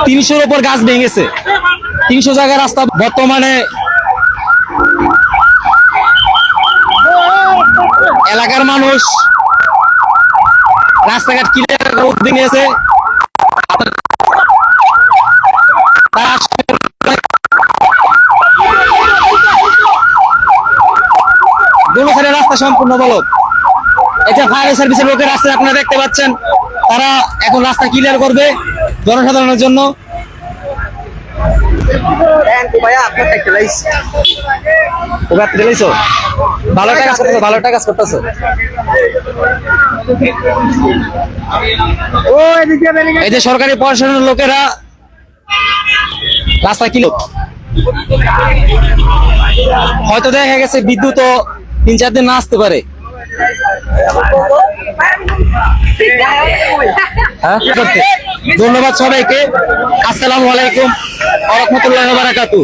300-র উপর গাছ ভেঙেছে, 300 জায়গায় রাস্তা। বর্তমানে এলাকার মানুষ রাস্তাঘাট ক্লিয়ার করতে গেছে। দুটো সাইডে রাস্তা সম্পূর্ণ বলক। এটা ফায়ার সার্ভিসের লোকের রাস্তা আপনারা দেখতে পাচ্ছেন, তারা এখন রাস্তা ক্লিয়ার করবে জনসাধারণের জন্য। ভালো কাজ করতেছো। এই যে সরকারি প্রশাসনের লোকেরা রাস্তা কিলো, হয়তো দেখা গেছে বিদ্যুৎ 3-4 দিন না আসতে পারে। ধন্যবাদ সবাইকে। আসসালামু আলাইকুম ওয়া রাহমাতুল্লাহি ওয়া বারাকাতুহু।